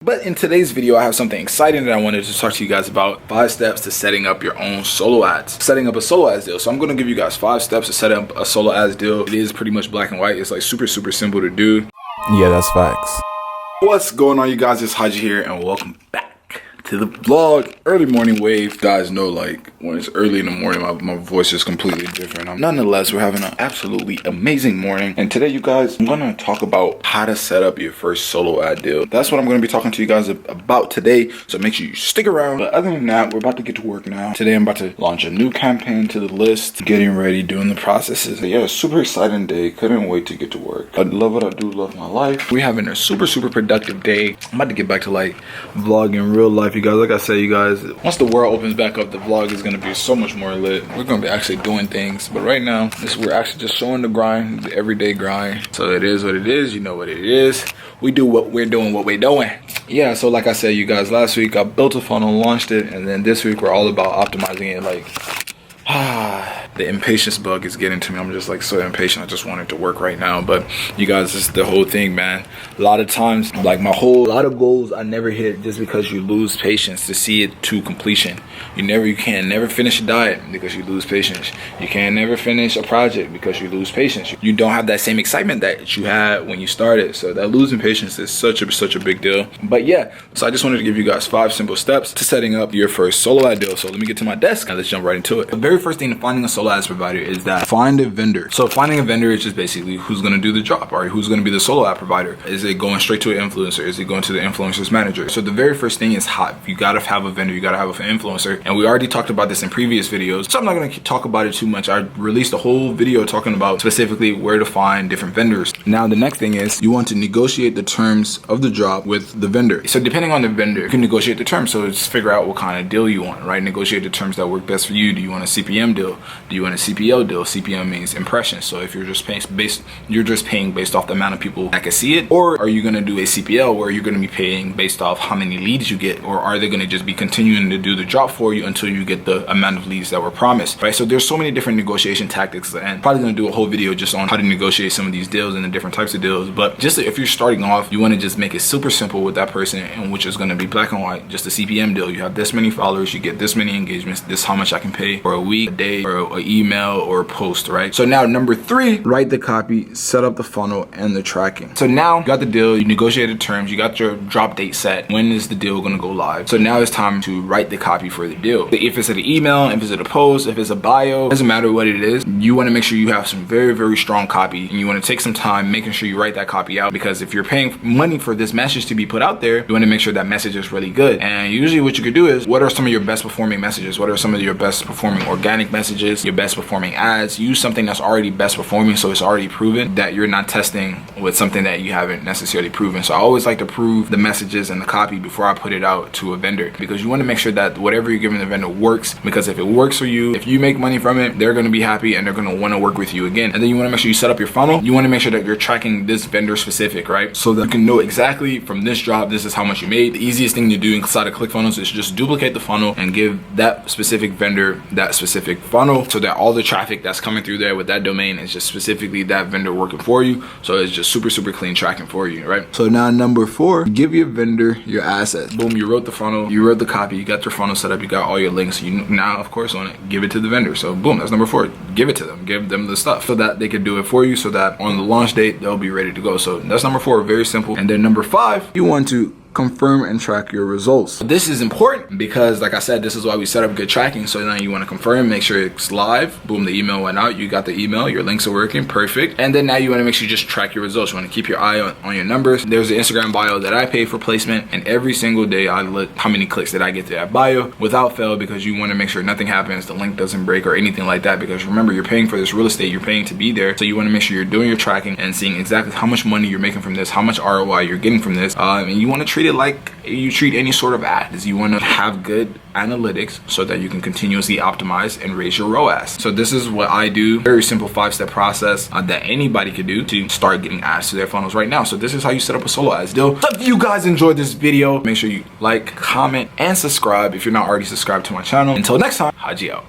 But in today's video, I have something exciting that I wanted to talk to you guys about. 5 steps to setting up your own solo ads. Setting up a solo ads deal. So I'm going to give you guys 5 steps to set up a solo ads deal. It is pretty much black and white. It's like super simple to do. Yeah, that's facts. What's going on, you guys? It's Haji here and welcome back to the vlog. Early morning wave. You guys know, like, when it's early in the morning, my voice is completely different. Nonetheless, we're having an absolutely amazing morning. And today, you guys, I'm gonna talk about how to set up your first solo ad deal. That's what I'm gonna be talking to you guys about today. So make sure you stick around. But other than that, we're about to get to work now. Today, I'm about to launch a new campaign to the list, getting ready, doing the processes. But yeah, super exciting day. Couldn't wait to get to work. I love what I do, love my life. We're having a super productive day. I'm about to get back to like vlogging real life, you guys. Like I said, you guys, once the world opens back up, the vlog is gonna be so much more lit. We're gonna be actually doing things, but right now we're actually just showing the grind, the everyday grind. So it is what it is. You know what it is. We do what we're doing, what we're doing. Yeah, so like I said, you guys, last week I built a funnel, launched it, and then this week we're all about optimizing it. Like, the impatience bug is getting to me. I'm just like so impatient. I just want it to work right now. But you guys, this is the whole thing, man. A lot of times, like a lot of goals I never hit just because you lose patience to see it to completion. You can never finish a diet because you lose patience. You can never finish a project because you lose patience. You don't have that same excitement that you had when you started. So that losing patience is such a big deal. But yeah, so I just wanted to give you guys 5 simple steps to setting up your first solo ad deal. So let me get to my desk and let's jump right into it. The very first thing to finding a solo ads provider is that find a vendor. So finding a vendor is just basically who's going to do the job, or who's going to be the solo ad provider. Is it going straight to an influencer? Is it going to the influencer's manager? So the very first thing is you got to have a vendor, you got to have an influencer. And we already talked about this in previous videos, so I'm not going to talk about it too much. I released a whole video talking about specifically where to find different vendors. Now the next thing is you want to negotiate the terms of the job with the vendor. So depending on the vendor, you can negotiate the terms. So just figure out what kind of deal you want, right? Negotiate the terms that work best for you. Do you want a CPM deal? Do you want a CPL deal? CPM means impressions. So if you're just paying based off the amount of people that can see it, or are you going to do a CPL where you're going to be paying based off how many leads you get, or are they going to just be continuing to do the job for you until you get the amount of leads that were promised, right? So there's so many different negotiation tactics, and probably going to do a whole video just on how to negotiate some of these deals and the different types of deals. But just if you're starting off, you want to just make it super simple with that person, and which is going to be black and white, just a CPM deal. You have this many followers, you get this many engagements, this is how much I can pay for a week, a day, or an email, or a post, right? So now number 3, write the copy, set up the funnel, and the tracking. So now you got the deal, you negotiated terms, you got your drop date set. When is the deal going to go live? So now it's time to write the copy for the deal. If it's an email, if it's a post, if it's a bio, doesn't matter what it is. You want to make sure you have some very strong copy, and you want to take some time making sure you write that copy out, because if you're paying money for this message to be put out there, you want to make sure that message is really good. And usually what you could do is, what are some of your best performing messages? What are some of your best performing organic messages, your best performing ads? Use something that's already best performing, so it's already proven, that you're not testing with something that you haven't necessarily proven. So I always like to prove the messages and the copy before I put it out to a vendor, because you want to make sure that whatever you're giving the vendor works, because if it works for you, if you make money from it, they're going to be happy and they're going to want to work with you again. And then you want to make sure you set up your funnel. You want to make sure that you're tracking this vendor specific, right? So that you can know exactly from this job, this is how much you made. The easiest thing to do inside of ClickFunnels is just duplicate the funnel and give that specific vendor that specific funnel, so that all the traffic that's coming through there with that domain is just specifically that vendor working for you. So it's just super clean tracking for you, right? So now number 4, give your vendor your assets. Boom, you wrote the funnel, you wrote the copy, you got your funnel set up, you got all your links. You now of course want to give it to the vendor. So boom, that's number 4. Give it to them, give them the stuff so that they can do it for you, so that on the launch date they'll be ready to go. So that's number 4, very simple. And then number 5, you want to confirm and track your results. This is important because, like I said, this is why we set up good tracking. So now you want to confirm, make sure it's live. Boom, the email went out, you got the email, your links are working, perfect. And then now you want to make sure you just track your results. You want to keep your eye on your numbers. There's an Instagram bio that I pay for placement, and every single day I look how many clicks did I get to that bio without fail, because you want to make sure nothing happens, the link doesn't break or anything like that, because remember, you're paying for this real estate, you're paying to be there. So you want to make sure you're doing your tracking and seeing exactly how much money you're making from this, how much ROI you're getting from this, and you want to treat it like you treat any sort of ads. You want to have good analytics so that you can continuously optimize and raise your ROAS. So this is what I do. Very simple 5-step process that anybody could do to start getting ads to their funnels right now. So this is how you set up a solo ads deal. So if you guys enjoyed this video, make sure you like, comment, and subscribe if you're not already subscribed to my channel. Until next time, Haji out.